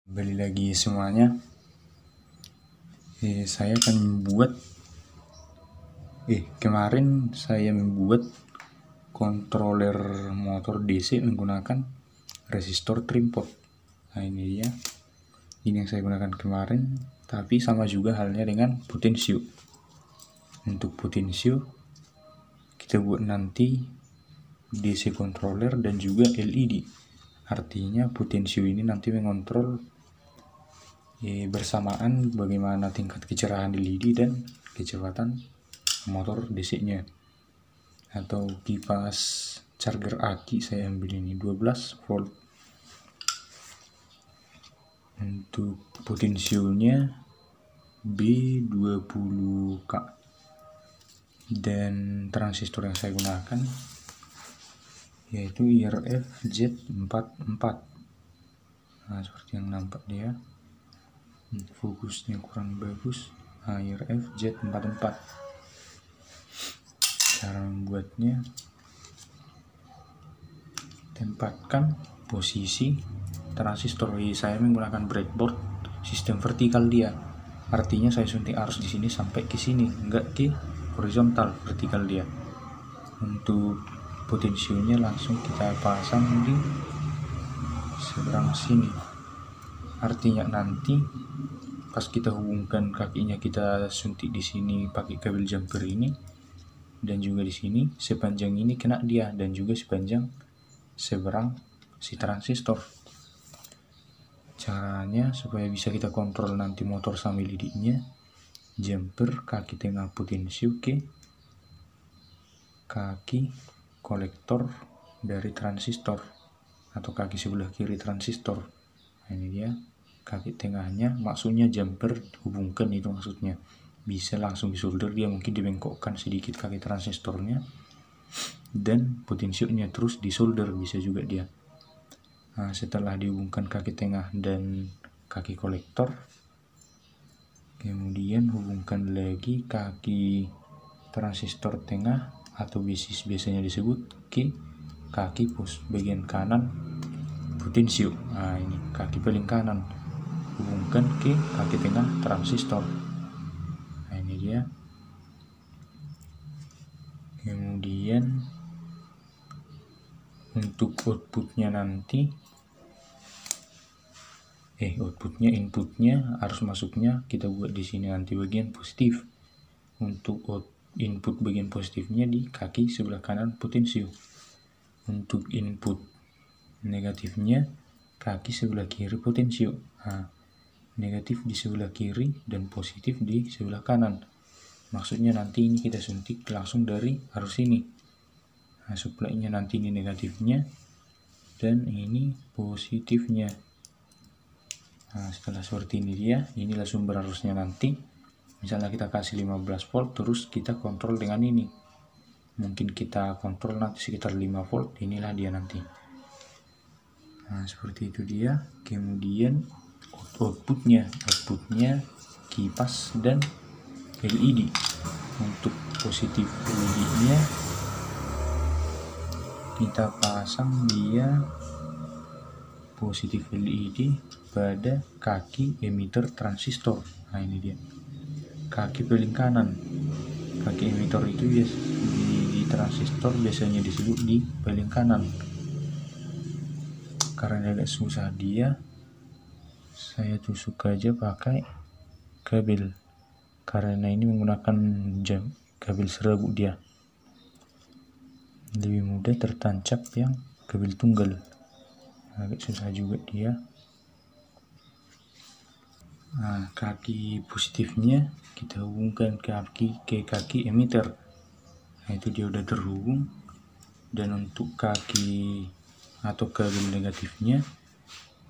Kembali lagi semuanya. Saya akan membuat kemarin saya membuat controller motor DC menggunakan resistor trimpot. Nah, ini dia. Ini yang saya gunakan kemarin, tapi sama juga halnya dengan potensio. Untuk potensio kita buat nanti DC controller dan juga LED. Artinya potensio ini nanti mengontrol bersamaan bagaimana tingkat kecerahan LED dan kecepatan motor DC-nya. Atau kipas charger aki saya ambil ini 12 volt. Untuk potensionya B20K, dan transistor yang saya gunakan yaitu IRF Z44. Nah, seperti yang nampak dia. Fokusnya kurang bagus. IRF Z44. Cara membuatnya, tempatkan posisi transistor. Saya menggunakan breadboard sistem vertikal dia. Artinya saya suntik arus di sini sampai ke sini, enggak ke horizontal, vertikal dia. Untuk potensionya langsung kita pasang di seberang sini. Artinya nanti pas kita hubungkan kakinya, kita suntik di sini pakai kabel jumper ini, dan juga di sini sepanjang ini kena dia, dan juga sepanjang seberang si transistor. Caranya supaya bisa kita kontrol nanti motor sama LED-nya, jumper kaki tengah potensio ke kaki kolektor dari transistor atau kaki sebelah kiri transistor. Nah, ini dia kaki tengahnya, maksudnya jumper hubungkan, itu maksudnya. Bisa langsung disolder dia, mungkin dibengkokkan sedikit kaki transistornya dan potensionya, terus disolder bisa juga dia. Nah, setelah dihubungkan kaki tengah dan kaki kolektor, kemudian hubungkan lagi kaki transistor tengah atau biasanya disebut ke kaki bagian kanan potensio. Nah, ini kaki paling kanan, hubungkan ke kaki tengah transistor. Nah, ini dia. Kemudian untuk outputnya nanti inputnya harus masuknya kita buat di sini nanti bagian positif. Untuk input bagian positifnya di kaki sebelah kanan potensio. Untuk input negatifnya kaki sebelah kiri potensio. Nah, negatif di sebelah kiri dan positif di sebelah kanan. Maksudnya nanti ini kita suntik langsung dari arus ini. Nah, supply-nya nanti ini negatifnya dan ini positifnya. Nah, setelah seperti ini dia, inilah sumber arusnya nanti. Misalnya kita kasih 15 volt, terus kita kontrol dengan ini. Mungkin kita kontrol nanti sekitar 5 volt, inilah dia nanti. Nah, seperti itu dia. Kemudian outputnya kipas dan LED. Untuk positif LED-nya kita pasang dia positif LED pada kaki emitter transistor. Nah, ini dia kaki paling kanan. Kaki emitter itu di transistor biasanya disebut di paling kanan. Karena agak susah dia, saya tusuk aja pakai kabel, karena ini menggunakan kabel serabut dia, lebih mudah tertancap yang kabel tunggal. Agak susah juga dia. Nah, kaki positifnya kita hubungkan ke kaki emitter. Nah, itu dia udah terhubung. Dan untuk kaki atau kabel negatifnya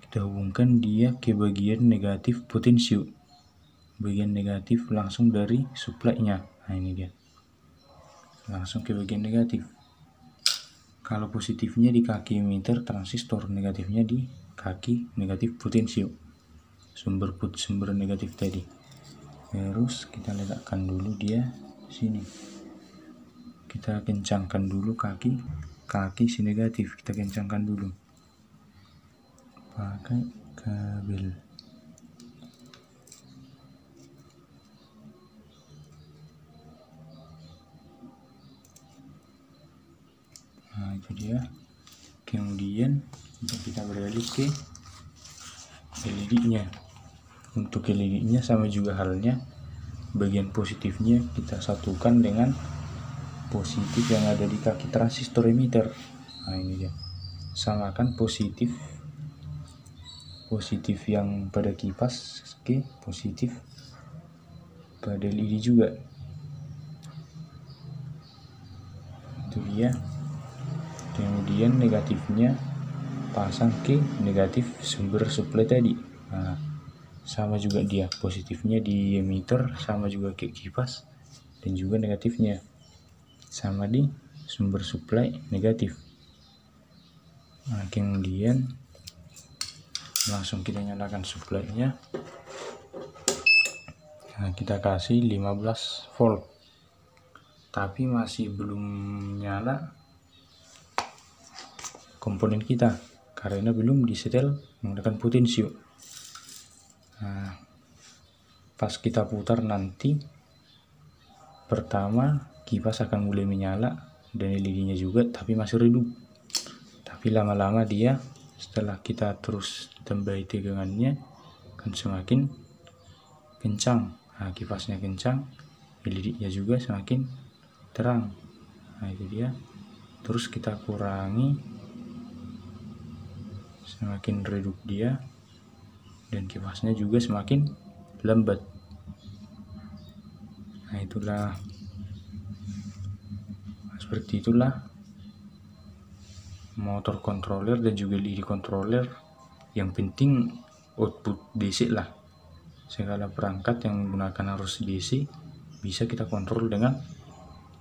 kita hubungkan dia ke bagian negatif potensio. Bagian negatif langsung dari supply-nya. Nah, ini dia. Langsung ke bagian negatif. Kalau positifnya di kaki emitter transistor, negatifnya di kaki negatif potensio. Sumber negatif tadi. Terus kita letakkan dulu dia sini. Kita kencangkan dulu kaki si negatif, kita kencangkan dulu pakai kabel. ke LED-nya. Untuk LED-nya sama juga halnya, bagian positifnya kita satukan dengan positif yang ada di kaki transistor emitter. Nah ini dia, samakan positif yang pada kipas ke positif pada LED juga. Itu dia. Kemudian negatifnya pasang ke negatif sumber supply tadi. Nah, sama juga dia, positifnya di emitter sama juga ke kipas, dan juga negatifnya sama di sumber supply negatif. Nah, kemudian langsung kita nyalakan supply-nya. Nah, kita kasih 15 volt, tapi masih belum nyala komponen kita karena belum disetel menggunakan potensio. Nah, pas kita putar nanti, pertama kipas akan mulai menyala dan LED-nya juga, tapi masih redup. Tapi lama-lama dia, setelah kita terus tambahi tegangannya, akan semakin kencang. Nah, kipasnya kencang, LED-nya juga semakin terang. Nah, itu dia. Terus kita kurangi, semakin redup dia, dan kipasnya juga semakin lambat. Nah, itulah, seperti itulah motor controller dan juga LED controller. Yang penting output DC lah. Segala perangkat yang menggunakan arus DC bisa kita kontrol dengan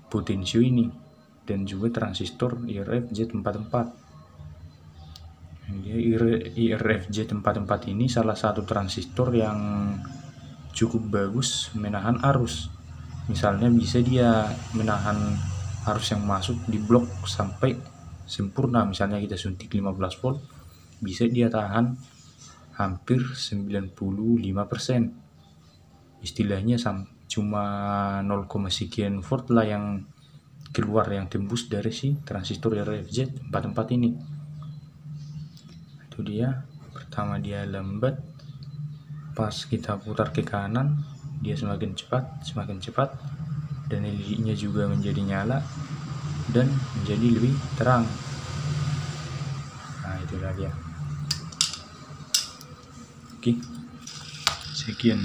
potensio ini, dan juga transistor IRF Z44. IRF Z44 ini salah satu transistor yang cukup bagus menahan arus. Misalnya bisa dia menahan arus yang masuk di blok sampai sempurna. Misalnya kita suntik 15 volt, bisa dia tahan hampir 95%. Istilahnya cuma 0, sekian volt lah yang keluar, yang tembus dari si transistor IRF Z44 ini. Itu dia. Pertama dia lambat, pas kita putar ke kanan dia semakin cepat, dan LED-nya juga menjadi nyala dan menjadi lebih terang. Nah, itulah dia. Oke, sekian.